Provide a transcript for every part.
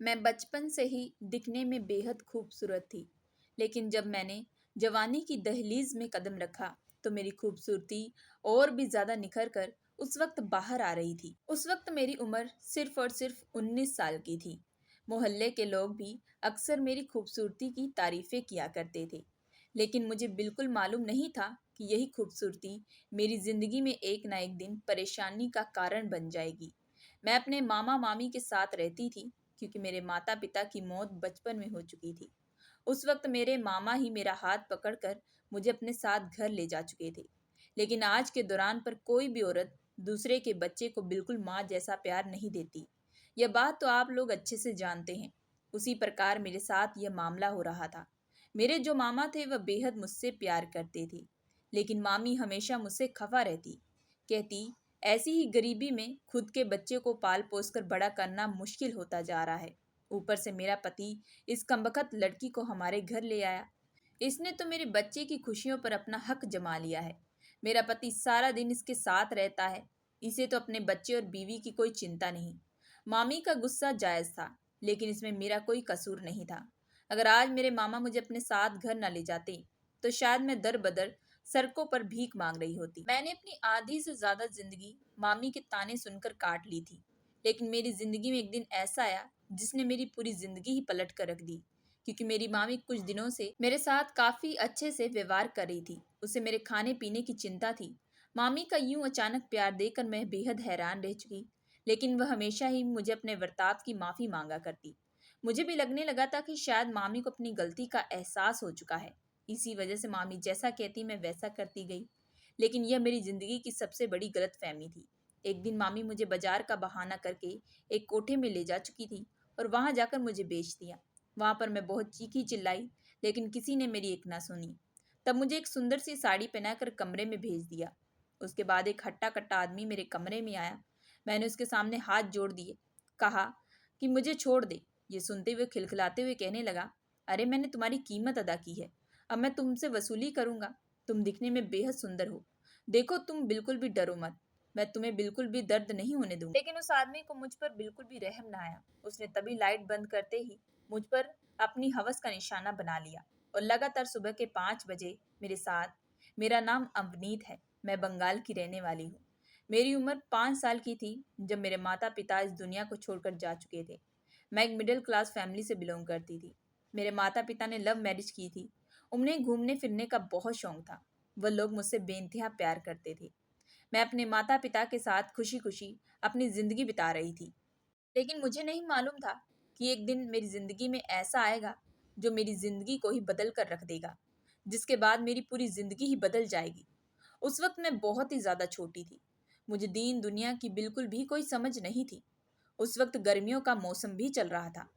मैं बचपन से ही दिखने में बेहद खूबसूरत थी, लेकिन जब मैंने जवानी की दहलीज में कदम रखा, तो मेरी खूबसूरती और भी ज्यादा निखर कर उस वक्त बाहर आ रही थी। उस वक्त मेरी उम्र सिर्फ और सिर्फ 19 साल की थी। मोहल्ले के लोग भी अक्सर मेरी खूबसूरती की तारीफें किया करते थे, लेकिन मुझे बिल्कुल मालूम नहीं था कि यही खूबसूरती मेरी जिंदगी में एक ना एक दिन परेशानी का कारण बन जाएगी। मैं अपने मामा मामी के साथ रहती थी, क्योंकि मेरे माता पिता की मौत बचपन में हो चुकी थी। उस वक्त मेरे मामा ही मेरा हाथ पकड़कर मुझे अपने साथ घर ले जा चुके थे। लेकिन आज के दौरान पर कोई भी औरत दूसरे के बच्चे को बिल्कुल माँ जैसा प्यार नहीं देती। यह बात तो आप लोग अच्छे से जानते हैं। उसी प्रकार मेरे साथ यह मामला हो रहा था। मेरे जो मामा थे वह बेहद मुझसे प्यार करते थे, लेकिन मामी हमेशा मुझसे खफा रहती, कहती ऐसी ही गरीबी में खुद के बच्चे को पाल पोस कर बड़ा करना मुश्किल होता जा रहा है। ऊपर से मेरा पति इस कमबख्त लड़की को हमारे घर ले आया। इसने तो मेरे बच्चे की खुशियों पर अपना हक जमा लिया है। मेरा पति सारा दिन इसके साथ रहता है। इसे तो अपने बच्चे और बीवी की कोई चिंता नहीं। मामी का गुस्सा जायज था, लेकिन इसमें मेरा कोई कसूर नहीं था। अगर आज मेरे मामा मुझे अपने साथ घर न ले जाते, तो शायद मैं दर बदर सड़कों पर भीख मांग रही होती। मैंने अपनी आधी से ज्यादा जिंदगी मामी के ताने सुनकर काट ली थी, लेकिन मेरी जिंदगी में एक दिन ऐसा आया जिसने मेरी पूरी जिंदगी ही पलट कर रख दी। क्योंकि मेरी मामी कुछ दिनों से मेरे साथ काफी अच्छे से व्यवहार कर रही थी। उसे मेरे खाने पीने की चिंता थी। मामी का यूं अचानक प्यार देकर मैं बेहद हैरान रह चुकी, लेकिन वह हमेशा ही मुझे अपने बर्ताव की माफी मांगा करती। मुझे भी लगने लगा था कि शायद मामी को अपनी गलती का एहसास हो चुका है। इसी वजह से मामी जैसा कहती मैं वैसा करती गई। लेकिन यह मेरी जिंदगी की सबसे बड़ी गलतफहमी थी। एक दिन मामी मुझे बाजार का बहाना करके एक कोठे में ले जा चुकी थी और वहां जाकर मुझे बेच दिया। वहां पर मैं बहुत चीखी चिल्लाई, लेकिन किसी ने मेरी एक ना सुनी। तब मुझे एक सुंदर सी साड़ी पहनाकर कमरे में भेज दिया। उसके बाद एक हट्टा कट्टा आदमी मेरे कमरे में आया। मैंने उसके सामने हाथ जोड़ दिए, कहा कि मुझे छोड़ दे। ये सुनते हुए खिलखिलाते हुए कहने लगा, अरे मैंने तुम्हारी कीमत अदा की है, अब मैं तुमसे वसूली करूंगा। तुम दिखने में बेहद सुंदर हो। देखो, तुम बिल्कुल भी डरो मत। मैं तुम्हें बिल्कुल भी दर्द नहीं होने दूंगा। लेकिन उस आदमी को मुझ पर बिल्कुल भी रहम ना आया। उसने तभी लाइट बंद करते ही मुझ पर अपनी हवस का निशाना बना लिया और लगातार सुबह के 5 बजे मेरे साथ। मेरा नाम अवनीत है। मैं बंगाल की रहने वाली हूँ। मेरी उम्र 5 साल की थी जब मेरे माता पिता इस दुनिया को छोड़कर जा चुके थे। मैं एक मिडिल क्लास फैमिली से बिलोंग करती थी। मेरे माता पिता ने लव मैरिज की थी। उन्हें घूमने फिरने का बहुत शौक था। वह लोग मुझसे बेइंतहा प्यार करते थे। मैं अपने माता पिता के साथ खुशी खुशी अपनी जिंदगी बिता रही थी। लेकिन मुझे नहीं मालूम था कि एक दिन मेरी जिंदगी में ऐसा आएगा जो मेरी जिंदगी को ही बदल कर रख देगा, जिसके बाद मेरी पूरी जिंदगी ही बदल जाएगी। उस वक्त मैं बहुत ही ज्यादा छोटी थी। मुझे दीन दुनिया की बिल्कुल भी कोई समझ नहीं थी। उस वक्त गर्मियों का मौसम भी चल रहा था।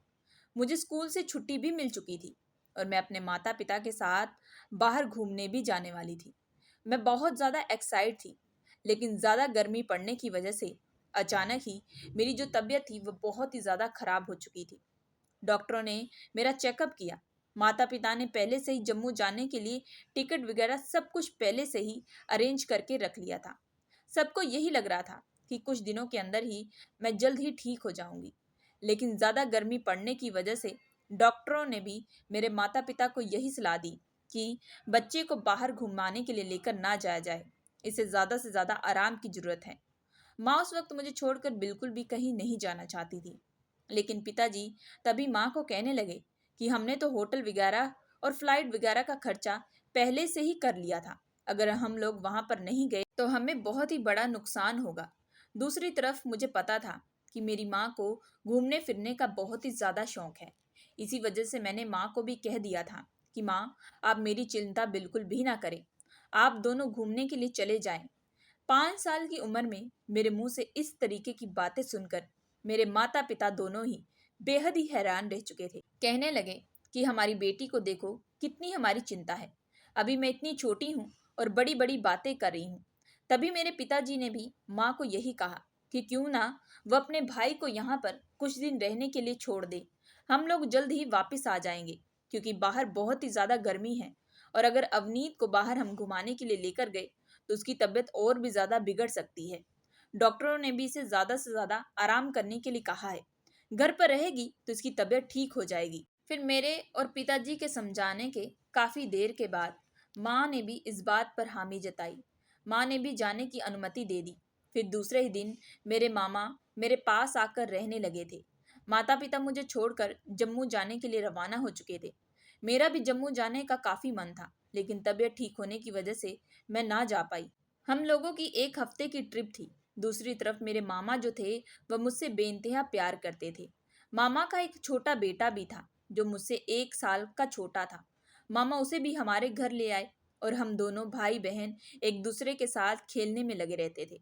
मुझे स्कूल से छुट्टी भी मिल चुकी थी और मैं अपने माता पिता के साथ बाहर घूमने भी जाने वाली थी। मैं बहुत ज़्यादा एक्साइट थी, लेकिन ज़्यादा गर्मी पड़ने की वजह से अचानक ही मेरी जो तबीयत थी वह बहुत ही ज़्यादा खराब हो चुकी थी। डॉक्टरों ने मेरा चेकअप किया। माता पिता ने पहले से ही जम्मू जाने के लिए टिकट वगैरह सब कुछ पहले से ही अरेंज करके रख लिया था। सबको यही लग रहा था कि कुछ दिनों के अंदर ही मैं जल्द ही ठीक हो जाऊंगी। लेकिन ज़्यादा गर्मी पड़ने की वजह से डॉक्टरों ने भी मेरे माता पिता को यही सलाह दी कि बच्चे को बाहर घुमाने के लिए लेकर ना जाया जाए। इसे ज़्यादा से ज़्यादा आराम की ज़रूरत है। माँ उस वक्त मुझे छोड़कर बिल्कुल भी कहीं नहीं जाना चाहती थी। लेकिन पिताजी तभी माँ को कहने लगे कि हमने तो होटल वगैरह और फ्लाइट वगैरह का खर्चा पहले से ही कर लिया था। अगर हम लोग वहां पर नहीं गए तो हमें बहुत ही बड़ा नुकसान होगा। दूसरी तरफ मुझे पता था कि मेरी माँ को घूमने फिरने का बहुत ही ज़्यादा शौक है। इसी वजह से मैंने माँ को भी कह दिया था कि माँ, आप मेरी चिंता बिल्कुल भी ना करें। आप दोनों घूमने के लिए चले जाएं। 5 साल की उम्र में मेरे मुंह से इस तरीके की बातें सुनकर मेरे माता पिता दोनों ही बेहद ही हैरान रह चुके थे। कहने लगे कि हमारी बेटी को देखो, कितनी हमारी चिंता है। अभी मैं इतनी छोटी हूँ और बड़ी बड़ी बातें कर रही हूँ। तभी मेरे पिताजी ने भी माँ को यही कहा कि क्यों ना वह अपने भाई को यहाँ पर कुछ दिन रहने के लिए छोड़ दे। हम लोग जल्द ही वापस आ जाएंगे, क्योंकि बाहर बहुत ही ज्यादा गर्मी है और अगर अवनीत को बाहर हम घुमाने के लिए लेकर गए तो उसकी तबीयत और भी ज्यादा बिगड़ सकती है। डॉक्टरों ने भी इसे ज्यादा से ज्यादा आराम करने के लिए कहा है। घर पर रहेगी तो इसकी तबीयत ठीक हो जाएगी। फिर मेरे और पिताजी के समझाने के काफी देर के बाद माँ ने भी इस बात पर हामी जताई। माँ ने भी जाने की अनुमति दे दी। फिर दूसरे ही दिन मेरे मामा मेरे पास आकर रहने लगे थे। माता पिता मुझे छोड़कर जम्मू जाने के लिए रवाना हो चुके थे। मेरा भी जम्मू जाने का काफी मन था, लेकिन तबीयत ठीक होने की वजह से मैं ना जा पाई। हम लोगों की एक हफ्ते की ट्रिप थी। दूसरी तरफ मेरे मामा जो थे वह मुझसे बेइंतहा प्यार करते थे। मामा का एक छोटा बेटा भी था जो मुझसे 1 साल का छोटा था। मामा उसे भी हमारे घर ले आए और हम दोनों भाई बहन एक दूसरे के साथ खेलने में लगे रहते थे।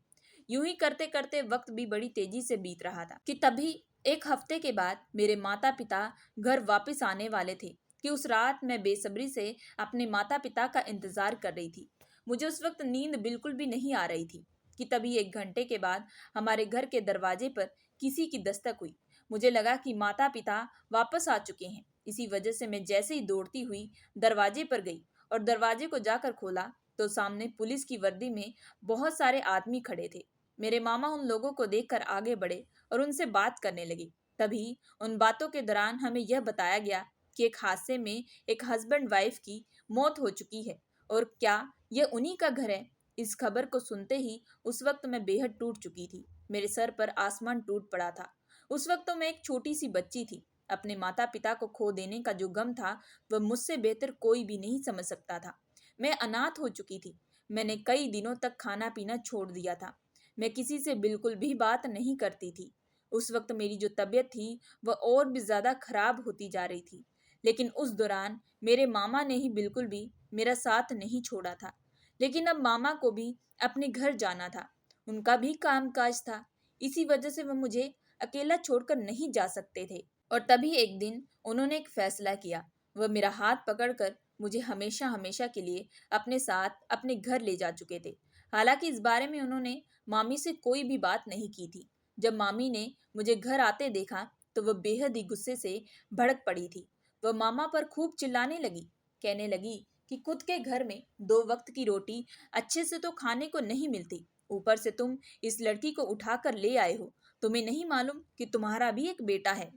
यूं ही करते करते वक्त भी बड़ी तेजी से बीत रहा था कि तभी एक हफ्ते के बाद मेरे माता पिता घर वापस आने वाले थे कि उस रात मैं बेसब्री से अपने माता पिता का इंतजार कर रही थी। मुझे उस वक्त नींद बिल्कुल भी नहीं आ रही थी कि तभी 1 घंटे के बाद हमारे घर के दरवाजे पर किसी की दस्तक हुई। मुझे लगा कि माता पिता वापस आ चुके हैं। इसी वजह से मैं जैसे ही दौड़ती हुई दरवाजे पर गई और दरवाजे को जाकर खोला तो सामने पुलिस की वर्दी में बहुत सारे आदमी खड़े थे। मेरे मामा उन लोगों को देखकर आगे बढ़े और उनसे बात करने लगे। तभी उन बातों के दौरान हमें यह बताया गया कि एक हादसे में एक हस्बैंड वाइफ की मौत हो चुकी है और क्या यह उन्हीं का घर है। इस खबर को सुनते ही उस वक्त मैं बेहद टूट चुकी थी। मेरे सर पर आसमान टूट पड़ा था। उस वक्त तो मैं एक छोटी सी बच्ची थी। अपने माता पिता को खो देने का जो गम था वह मुझसे बेहतर कोई भी नहीं समझ सकता था। मैं अनाथ हो चुकी थी। मैंने कई दिनों तक खाना पीना छोड़ दिया था। मैं किसी से बिल्कुल भी बात नहीं करती थी। उस वक्त मेरी जो तबीयत थी वह और भी ज्यादा खराब होती जा रही थी। लेकिन उस दौरान मेरे मामा ने ही बिल्कुल भी मेरा साथ नहीं छोड़ा था। लेकिन अब मामा को भी अपने घर जाना था। उनका भी कामकाज था। इसी वजह से वह मुझे अकेला छोड़कर नहीं जा सकते थे। और तभी एक दिन उन्होंने एक फैसला किया। वह मेरा हाथ पकड़कर मुझे हमेशा हमेशा के लिए अपने साथ अपने घर ले जा चुके थे। हालांकि इस बारे में उन्होंने मामी से कोई भी बात नहीं की थी। जब मामी ने मुझे घर आते देखा तो वह बेहद ही गुस्से से भड़क पड़ी थी। वह मामा पर खूब चिल्लाने लगी। कहने लगी कि खुद के घर में 2 वक्त की रोटी अच्छे से तो खाने को नहीं मिलती, ऊपर से तुम इस लड़की को उठाकर ले आए हो। तुम्हें नहीं मालूम कि तुम्हारा भी एक बेटा है।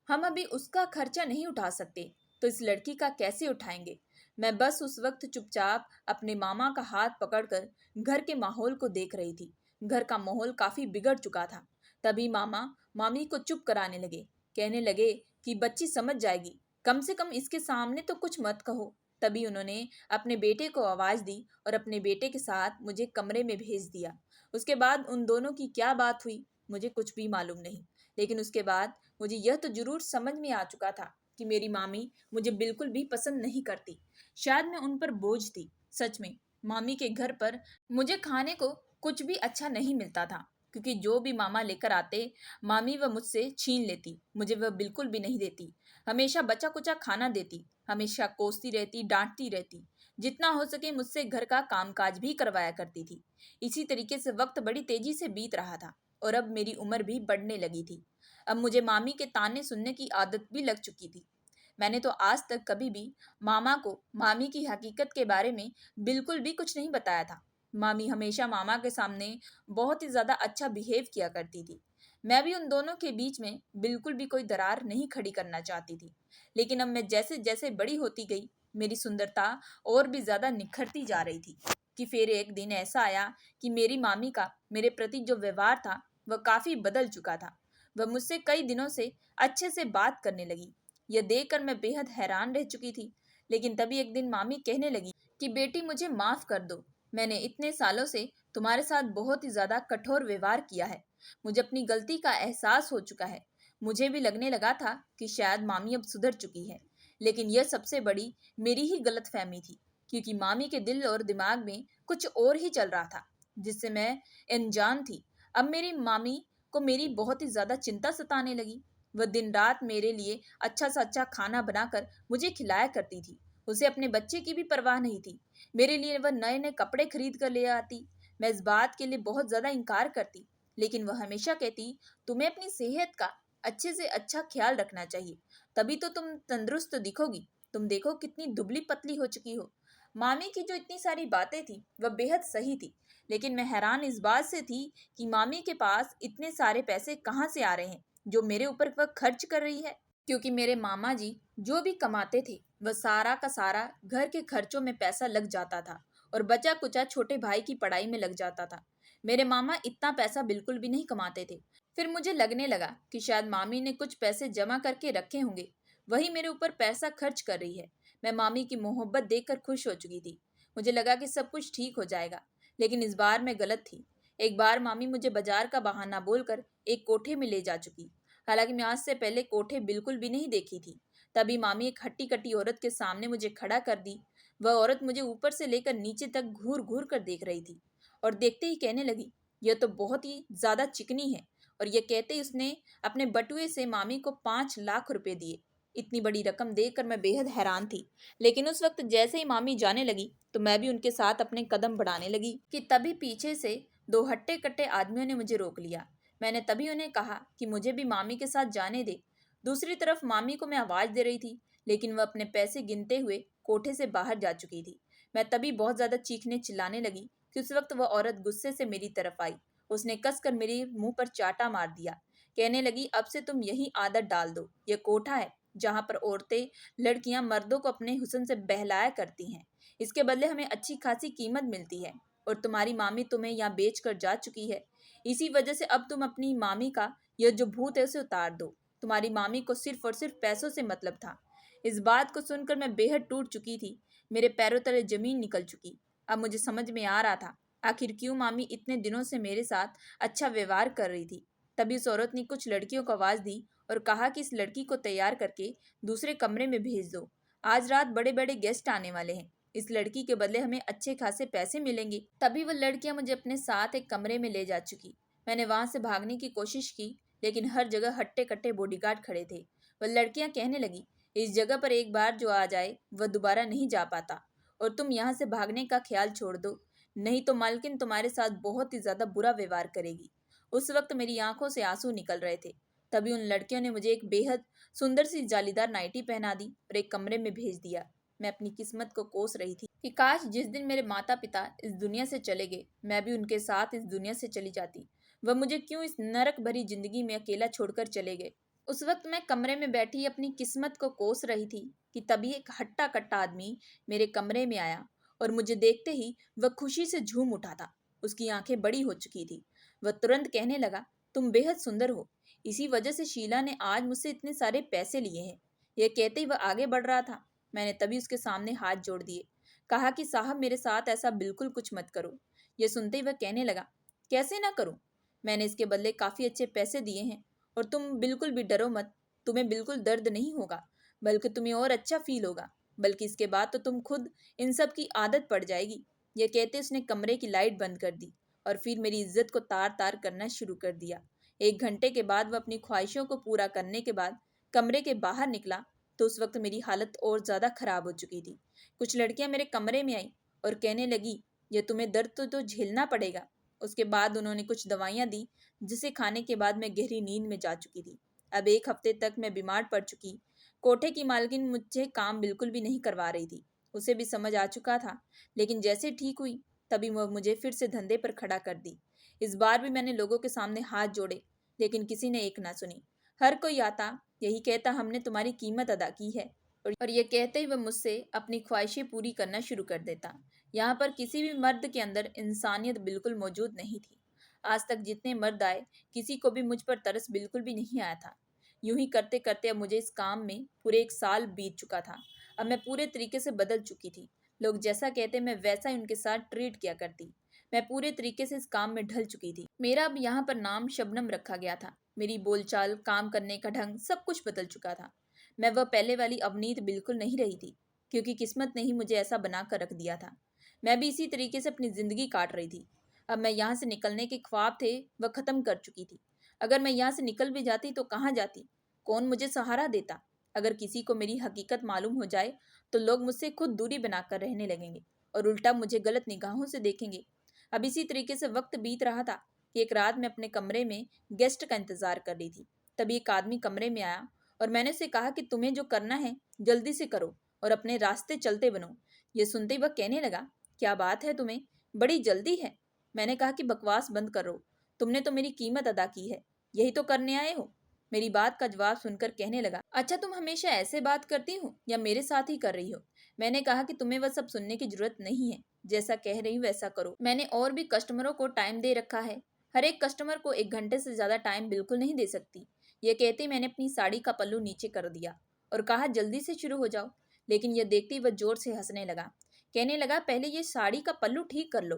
हम अभी उसका खर्चा नहीं उठा सकते तो इस लड़की का कैसे उठाएंगे। मैं बस उस वक्त चुपचाप अपने मामा का हाथ पकड़कर घर के माहौल को देख रही थी। घर का माहौल काफी बिगड़ चुका था। तभी मामा मामी को चुप कराने लगे। कहने लगे कि बच्ची समझ जाएगी, कम से कम इसके सामने तो कुछ मत कहो। तभी उन्होंने अपने बेटे को आवाज दी और अपने बेटे के साथ मुझे कमरे में भेज दिया। उसके बाद उन दोनों की क्या बात हुई मुझे कुछ भी मालूम नहीं। लेकिन उसके बाद मुझे यह तो जरूर समझ में आ चुका था कि मेरी मामी मुझे बिल्कुल भी पसंद नहीं करती। शायद मैं उन पर बोझ थी। सच में मामी के घर पर मुझे खाने को कुछ भी अच्छा नहीं मिलता था, क्योंकि जो भी मामा लेकर आते मामी वह मुझसे छीन लेती। मुझे वह बिल्कुल भी नहीं देती। हमेशा बचा कुचा खाना देती। हमेशा कोसती रहती, डांटती रहती। जितना हो सके मुझसे घर का कामकाज भी करवाया करती थी। इसी तरीके से वक्त बड़ी तेजी से बीत रहा था और अब मेरी उम्र भी बढ़ने लगी थी। अब मुझे मामी के ताने सुनने की आदत भी लग चुकी थी। मैंने तो आज तक कभी भी मामा को मामी की हकीकत के बारे में बिल्कुल भी कुछ नहीं बताया था। मामी हमेशा मामा के सामने बहुत ही ज्यादा अच्छा बिहेव किया करती थी। मैं भी उन दोनों के बीच में बिल्कुल भी कोई दरार नहीं खड़ी करना चाहती थी। लेकिन अब मैं जैसे जैसे बड़ी होती गई मेरी सुंदरता और भी ज्यादा निखरती जा रही थी कि फिर एक दिन ऐसा आया कि मेरी मामी का मेरे प्रति जो व्यवहार था वह काफी बदल चुका था। वह मुझसे कई दिनों से अच्छे से बात करने लगी। यह देखकर मैं बेहद हैरान रह चुकी थी। लेकिन तभी एक दिन मामी कहने लगी कि बेटी मुझे माफ कर दो। मैंने इतने सालों से तुम्हारे साथ बहुत ही ज्यादा कठोर व्यवहार किया है। मुझे अपनी गलती का एहसास हो चुका है। मुझे भी लगने लगा था कि शायद मामी अब सुधर चुकी है। लेकिन यह सबसे बड़ी मेरी ही गलतफहमी थी, क्योंकि मामी के दिल और दिमाग में कुछ और ही चल रहा था जिससे मैं अनजान थी। अब मेरी मामी को मेरी बहुत ही ज्यादा चिंता सताने लगी। वह दिन रात मेरे लिए अच्छा सा अच्छा खाना बनाकर मुझे खिलाया करती थी। उसे अपने बच्चे की भी परवाह नहीं थी। मेरे लिए वह नए नए कपड़े खरीद कर ले आती। मैं इस बात के लिए बहुत ज्यादा इनकार करती, लेकिन वह हमेशा कहती तुम्हें अपनी सेहत का अच्छे से अच्छा ख्याल रखना चाहिए, तभी तो तुम तंदुरुस्त दिखोगी। तुम देखो कितनी दुबली पतली हो चुकी हो। मामी की जो इतनी सारी बातें थी वह बेहद सही थी। लेकिन मैं हैरान इस बात से थी कि मामी के पास इतने सारे पैसे कहाँ से आ रहे हैं जो मेरे ऊपर वह खर्च कर रही है? क्योंकि मेरे मामा जी जो भी कमाते थे वह सारा का सारा घर के खर्चों में पैसा लग जाता था और बचा कुचा छोटे भाई की पढ़ाई में लग जाता था। मेरे मामा इतना पैसा बिल्कुल भी नहीं कमाते थे। फिर मुझे लगने लगा कि शायद मामी ने कुछ पैसे जमा करके रखे होंगे, वही मेरे ऊपर पैसा खर्च कर रही है। मैं मामी की मोहब्बत देखकर खुश हो चुकी थी। मुझे लगा कि सब कुछ ठीक हो जाएगा, लेकिन इस बार मैं गलत थी। एक बार मामी मुझे बाजार का बहाना बोलकर एक कोठे में ले जा चुकी। हालांकि मैं आज से पहले कोठे बिल्कुल भी नहीं देखी थी। तभी मामी एक हट्टी कट्टी औरत के सामने मुझे खड़ा कर दी। वह औरत मुझे ऊपर से लेकर नीचे तक घूर घूर कर देख रही थी और देखते ही कहने लगी, यह तो बहुत ही ज्यादा चिकनी है। और यह कहते ही उसने अपने बटुए से मामी को 5 लाख रुपए दिए। इतनी बड़ी रकम देखकर मैं बेहद हैरान थी। लेकिन उस वक्त जैसे ही मामी जाने लगी तो मैं भी उनके साथ अपने कदम बढ़ाने लगी कि तभी पीछे से दो हट्टे कट्टे आदमियों ने मुझे रोक लिया। मैंने तभी उन्हें कहा कि मुझे भी मामी के साथ जाने दे। दूसरी तरफ मामी को मैं आवाज दे रही थी, लेकिन वह अपने पैसे गिनते हुए कोठे से बाहर जा चुकी थी। मैं तभी बहुत ज्यादा चीखने चिल्लाने लगी कि उस वक्त वह औरत गुस्से से मेरी तरफ आई। उसने कसकर मेरे मुंह पर चाटा मार दिया। कहने लगी, अब से तुम यही आदत डाल दो। यह कोठा है जहाँ पर औरतें लड़कियां मर्दों को अपने हुस्न से बहलाया करती हैं। इसके बदले हमें अच्छी खासी कीमत मिलती है और तुम्हारी मामी तुम्हें यहाँ बेच कर जा चुकी है। इसी वजह से अब तुम अपनी मामी का यह जो भूत है उसे उतार दो। तुम्हारी मामी को सिर्फ और सिर्फ पैसों से मतलब था। इस बात को सुनकर मैं बेहद टूट चुकी थी। मेरे पैरों तले जमीन निकल चुकी। अब मुझे समझ में आ रहा था आखिर क्यों मामी इतने दिनों से मेरे साथ अच्छा व्यवहार कर रही थी। तभी उस औरत ने कुछ लड़कियों को आवाज दी और कहा कि इस लड़की को तैयार करके दूसरे कमरे में भेज दो। आज रात बड़े बड़े गेस्ट आने वाले हैं। इस लड़की के बदले हमें अच्छे खासे पैसे मिलेंगे। तभी वह लड़कियां मुझे अपने साथ एक कमरे में ले जा चुकी। मैंने वहां से भागने की कोशिश की, लेकिन हर जगह हट्टे कट्टे बॉडीगार्ड खड़े थे। वह लड़कियां कहने लगी, इस जगह पर एक बार जो आ जाए वह दोबारा नहीं जा पाता और तुम यहाँ से भागने का ख्याल छोड़ दो, नहीं तो मालकिन तुम्हारे साथ बहुत ही ज्यादा बुरा व्यवहार करेगी। उस वक्त मेरी आंखों से आंसू निकल रहे थे। तभी उन लड़कियों ने मुझे एक बेहद सुंदर सी जालीदार नाइटी पहना दी और एक कमरे में भेज दिया। मैं अपनी किस्मत को कोस रही थी कि काश जिस दिन मेरे माता पिता इस दुनिया से चले गए मैं भी उनके साथ इस दुनिया से चली जाती। वह मुझे क्यों इस नरक भरी जिंदगी में अकेला छोड़कर चले गए। उस वक्त मैं कमरे में बैठी अपनी किस्मत को कोस रही थी कि तभी एक हट्टा कट्टा आदमी मेरे कमरे में आया और मुझे देखते ही वह खुशी से झूम उठा था। उसकी आंखें बड़ी हो चुकी थी। वह तुरंत कहने लगा, तुम बेहद सुंदर हो, इसी वजह से शीला ने आज मुझसे इतने सारे पैसे लिए हैं। यह कहते ही वह आगे बढ़ रहा था। मैंने तभी उसके सामने हाथ जोड़ दिए, कहा कि साहब मेरे साथ ऐसा बिल्कुल कुछ मत करो। यह सुनते ही वह कहने लगा, कैसे ना करूं, मैंने इसके बदले काफी अच्छे पैसे दिए हैं और तुम बिल्कुल भी डरो मत। तुम्हें बिल्कुल दर्द नहीं होगा, बल्कि तुम्हें और अच्छा फील होगा। बल्कि इसके बाद तो तुम खुद इन सब की आदत पड़ जाएगी। यह कहते उसने कमरे की लाइट बंद कर दी और फिर मेरी इज्जत को तार तार करना शुरू कर दिया। 1 घंटे के बाद वह अपनी ख्वाहिशों को पूरा करने के बाद कमरे के बाहर निकला तो उस वक्त मेरी हालत और ज्यादा खराब हो चुकी थी। कुछ लड़कियां मेरे कमरे में आई और कहने लगी, ये तुम्हें दर्द तो झेलना पड़ेगा। उसके बाद उन्होंने कुछ दवाइयां दी, जिसे खाने के बाद मैं गहरी नींद में जा चुकी थी। अब 1 हफ्ते तक मैं बीमार पड़ चुकी। कोठे की मालकिन मुझसे काम बिल्कुल भी नहीं करवा रही थी। उसे भी समझ आ चुका था, लेकिन जैसे ठीक हुई तभी वह मुझे फिर से धंधे पर खड़ा कर दी। इस बार भी मैंने लोगों के सामने हाथ जोड़े, लेकिन किसी ने एक ना सुनी। हर कोई आता यही कहता, हमने तुम्हारी कीमत अदा की है, और ये कहते ही वह मुझसे अपनी ख्वाहिशें पूरी करना शुरू कर देता। यहाँ पर किसी भी मर्द के अंदर इंसानियत बिल्कुल मौजूद नहीं थी। आज तक जितने मर्द आए किसी को भी मुझ पर तरस बिल्कुल भी नहीं आया था। यूं ही करते करते अब मुझे इस काम में पूरे 1 साल बीत चुका था। अब मैं पूरे तरीके से बदल चुकी थी। लोग जैसा कहते मैं वैसा ही उनके साथ ट्रीट किया करती। मैं पूरे तरीके से इस काम में ढल चुकी थी। मेरा अब यहाँ पर नाम शबनम रखा गया था। मेरी बोलचाल, काम करने का ढंग सब कुछ बदल चुका था। मैं वह पहले वाली अवनीत बिल्कुल नहीं रही थी, क्योंकि किस्मत ने ही मुझे ऐसा बना कर रख दिया था। मैं भी इसी तरीके से अपनी जिंदगी काट रही थी। अब मैं यहाँ से निकलने के ख्वाब थे वह खत्म कर चुकी थी। अगर मैं यहाँ से निकल भी जाती तो कहाँ जाती, कौन मुझे सहारा देता। अगर किसी को मेरी हकीकत मालूम हो जाए तो लोग मुझसे खुद दूरी बनाकर रहने लगेंगे और उल्टा मुझे गलत निगाहों से देखेंगे। अब इसी तरीके से वक्त बीत रहा था कि एक रात मैं अपने कमरे में गेस्ट का इंतजार कर रही थी। तभी एक आदमी कमरे में आया और मैंने उसे कहा कि तुम्हें जो करना है जल्दी से करो और अपने रास्ते चलते बनो। ये सुनते ही वह कहने लगा, क्या बात है तुम्हें, बड़ी जल्दी है। मैंने कहा कि बकवास बंद करो, तुमने तो मेरी कीमत अदा की है, यही तो करने आए हो। मेरी बात का जवाब सुनकर कहने लगा, अच्छा तुम हमेशा ऐसे बात करती हो या मेरे साथ ही कर रही हो? मैंने कहा कि तुम्हें वह सब सुनने की जरूरत नहीं है, जैसा कह रही हूँ वैसा करो। मैंने और भी कस्टमरों को टाइम दे रखा है, हर एक कस्टमर को 1 घंटे से ज्यादा टाइम बिल्कुल नहीं दे सकती। यह कहते मैंने अपनी साड़ी का पल्लू नीचे कर दिया और कहा जल्दी से शुरू हो जाओ। लेकिन यह देखते ही वह जोर से हंसने लगा, कहने लगा पहले ये साड़ी का पल्लू ठीक कर लो,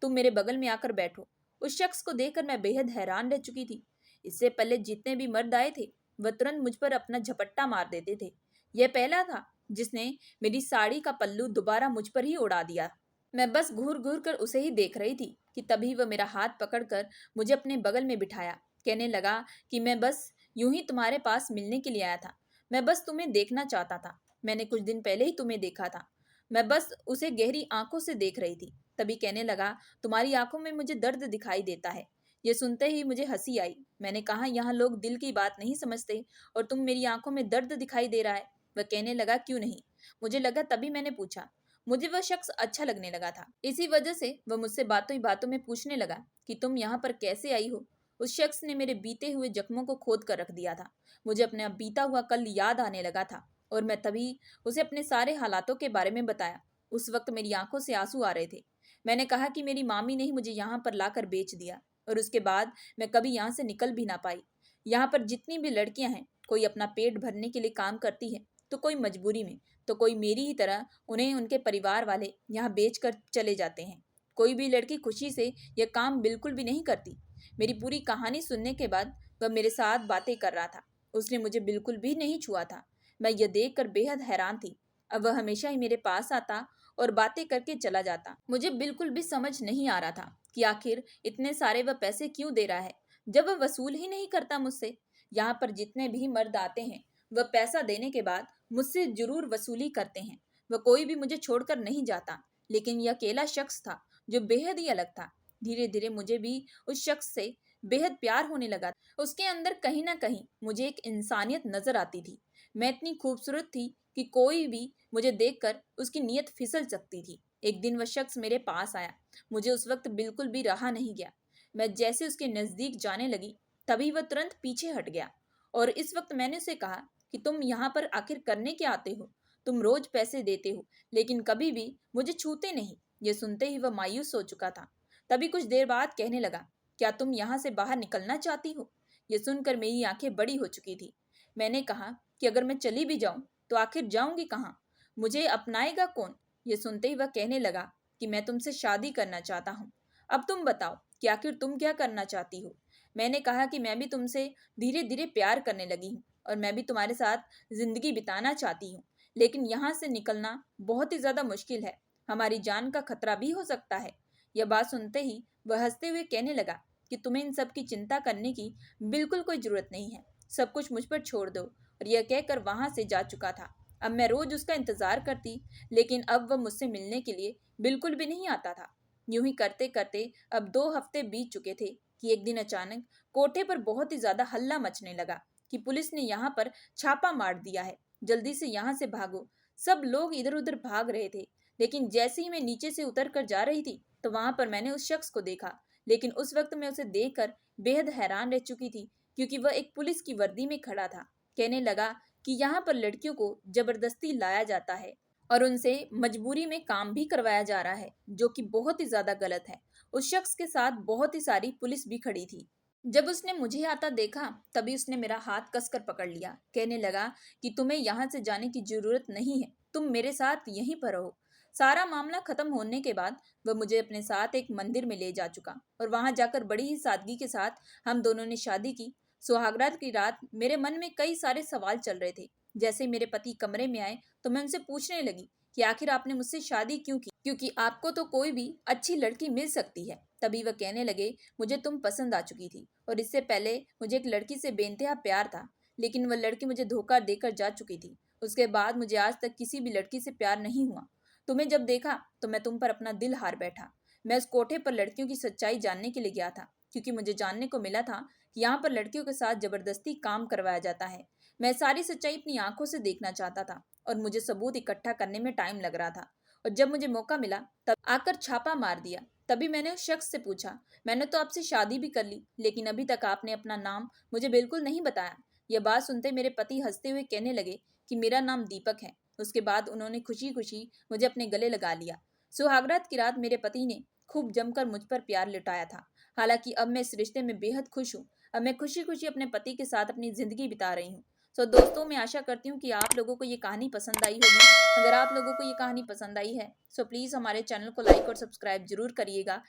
तुम मेरे बगल में आकर बैठो। उस शख्स को देखकर मैं बेहद हैरान रह चुकी थी। इससे पहले जितने भी मर्द आए थे वह तुरंत मुझ पर अपना झपट्टा मार देते थे। यह पहला था जिसने मेरी साड़ी का पल्लू दोबारा मुझ पर ही उड़ा दिया। मैं बस घूर घूर कर उसे ही देख रही थी कि तभी वह मेरा हाथ पकड़कर मुझे अपने बगल में बिठाया, कहने लगा कि मैं बस यूं ही तुम्हारे पास मिलने के लिए आया था। मैं बस तुम्हें देखना चाहता था। मैंने कुछ दिन पहले ही तुम्हें देखा था। मैं बस उसे गहरी आंखों से देख रही थी। तभी कहने लगा, तुम्हारी आंखों में मुझे दर्द दिखाई देता है। ये सुनते ही मुझे हंसी आई। मैंने कहा, यहाँ लोग दिल की बात नहीं समझते और तुम मेरी आंखों में दर्द दिखाई दे रहा है। वह कहने लगा, क्यों नहीं? मुझे लगा, तभी मैंने पूछा। मुझे वह शख्स अच्छा लगने लगा था। इसी वजह से वह मुझसे बातों ही बातों में पूछने लगा कि तुम यहाँ पर कैसे आई हो। उस शख्स ने मेरे बीते हुए जख्मों को खोद कर रख दिया था। मुझे अपना बीता हुआ कल याद आने लगा था और मैं तभी उसे अपने सारे हालातों के बारे में बताया। उस वक्त मेरी आंखों से आंसू आ रहे थे। मैंने कहा कि मेरी मामी ने ही मुझे यहाँ पर लाकर बेच दिया और उसके बाद मैं कभी यहाँ से निकल भी ना पाई। यहाँ पर जितनी भी लड़कियां हैं, कोई अपना पेट भरने के लिए काम करती है तो कोई मजबूरी में, तो कोई मेरी ही तरह उन्हें उनके परिवार वाले यहाँ बेच कर चले जाते हैं। कोई भी लड़की खुशी से यह काम बिल्कुल भी नहीं करती। मेरी पूरी कहानी सुनने के बाद वह मेरे साथ बातें कर रहा था। उसने मुझे बिल्कुल भी नहीं छुआ था। मैं यह देखकर बेहद हैरान थी। अब वह हमेशा ही मेरे पास आता और बातें करके चला जाता। मुझे बिल्कुल भी समझ नहीं आ रहा था कि आखिर इतने सारे वह पैसे क्यों दे रहा है जब वह वसूल ही नहीं करता मुझसे। यहाँ पर जितने भी मर्द आते हैं वह पैसा देने के बाद मुझसे जरूर वसूली करते हैं। वह कोई भी मुझे छोड़कर नहीं जाता। लेकिन यह अकेला शख्स था जो बेहद ही अलग था। धीरे धीरे मुझे भी उस शख्स से बेहद प्यार होने लगा। उसके अंदर कहीं ना कहीं मुझे एक इंसानियत नजर आती थी। मैं इतनी खूबसूरत थी कि कोई भी मुझे देखकर उसकी नीयत फिसल सकती थी। एक दिन वह शख्स मेरे पास आया। मुझे उस वक्त बिल्कुल भी रहा नहीं गया। मैं जैसे उसके नजदीक जाने लगी तभी वह तुरंत पीछे हट गया और इस वक्त मैंने उसे कहा कि तुम यहाँ पर आखिर करने क्या आते हो? तुम रोज पैसे देते हो लेकिन कभी भी मुझे छूते नहीं। ये सुनते ही वह मायूस हो चुका था। तभी कुछ देर बाद कहने लगा, क्या तुम यहाँ से बाहर निकलना चाहती हो? ये सुनकर मेरी आंखें बड़ी हो चुकी थी। मैंने कहा कि अगर मैं चली भी जाऊं तो आखिर जाऊंगी कहाँ? मुझे अपनाएगा कौन? ये सुनते ही वह कहने लगा कि मैं तुमसे शादी करना चाहता हूँ। अब तुम बताओ कि आखिर तुम क्या करना चाहती हो? मैंने कहा कि मैं भी तुमसे धीरे धीरे प्यार करने लगी हूँ और मैं भी तुम्हारे साथ जिंदगी बिताना चाहती हूँ। लेकिन यहाँ से निकलना बहुत ही ज्यादा मुश्किल है। हमारी जान का खतरा भी हो सकता है। यह बात सुनते ही वह हंसते हुए कहने लगा कि तुम्हें इन सब की चिंता करने की बिल्कुल कोई जरूरत नहीं है। सब कुछ मुझ पर छोड़ दो। और यह कहकर वहां से जा चुका था। अब मैं रोज उसका इंतजार करती, लेकिन अब वह मुझसे मिलने के लिए बिल्कुल भी नहीं आता था। यूं ही करते करते अब 2 हफ्ते बीत चुके थे कि एक दिन अचानक कोठे पर बहुत ही ज्यादा हल्ला मचने लगा कि पुलिस ने यहाँ पर छापा मार दिया है, जल्दी से यहाँ से भागो। सब लोग इधर उधर भाग रहे थे। लेकिन जैसे ही मैं नीचे से उतर कर जा रही थी तो वहां पर मैंने उस शख्स को देखा। लेकिन उस वक्त मैं उसे देखकर बेहद हैरान रह चुकी थी क्योंकि वह एक पुलिस की वर्दी में खड़ा था। कहने लगा कि यहाँ पर लड़कियों को जबरदस्ती लाया जाता है और उनसे मजबूरी में काम भी करवाया जा रहा है, जो कि बहुत ही ज्यादा गलत है। उस शख्स के साथ बहुत ही सारी पुलिस भी खड़ी थी। जब उसने मुझे आता देखा तभी उसने मेरा हाथ कसकर पकड़ लिया। कहने लगा कि तुम्हें यहाँ से जाने की जरूरत नहीं है, तुम मेरे साथ यहीं पर रहो। सारा मामला खत्म होने के बाद वह मुझे अपने साथ एक मंदिर में ले जा चुका और वहां जाकर बड़ी ही सादगी के साथ हम दोनों ने शादी की। सुहागरात की रात मेरे मन में कई सारे सवाल चल रहे थे। जैसे ही मेरे पति कमरे में आए तो मैं उनसे पूछने लगी कि आखिर आपने मुझसे शादी क्यों की, क्योंकि आपको तो कोई भी अच्छी लड़की मिल सकती है। तभी वह कहने लगे, मुझे तुम पसंद आ चुकी थी और इससे पहले मुझे एक लड़की से बेइंतहा प्यार था, लेकिन वह लड़की मुझे धोखा देकर जा चुकी थी। उसके बाद मुझे आज तक किसी भी लड़की से प्यार नहीं हुआ। तुम्हें जब देखा तो मैं तुम पर अपना दिल हार बैठा। मैं उस कोठे पर लड़कियों की सच्चाई जानने के लिए गया था क्योंकि मुझे जानने को मिला था कि यहाँ पर लड़कियों के साथ जबरदस्ती काम करवाया जाता है। मैं सारी सच्चाई अपनी आंखों से देखना चाहता था और मुझे सबूत इकट्ठा करने में टाइम लग रहा था। और जब मुझे मौका मिला तब आकर छापा मार दिया। तभी मैंने उस शख्स से पूछा, मैंने तो आपसे शादी भी कर ली लेकिन अभी तक आपने अपना नाम मुझे बिल्कुल नहीं बताया। यह बात सुनते मेरे पति हंसते हुए कहने लगे कि मेरा नाम दीपक है। उसके बाद उन्होंने खुशी खुशी मुझे अपने गले लगा लिया। सुहागरात की रात मेरे पति ने खूब जमकर मुझ पर प्यार लुटाया था। हालांकि अब मैं इस रिश्ते में बेहद खुश हूँ। अब मैं खुशी खुशी अपने पति के साथ अपनी जिंदगी बिता रही हूँ। सो दोस्तों, मैं आशा करती हूँ कि आप लोगों को ये कहानी पसंद आई होगी। अगर आप लोगों को ये कहानी पसंद आई है सो प्लीज़ हमारे चैनल को लाइक और सब्सक्राइब जरूर करिएगा।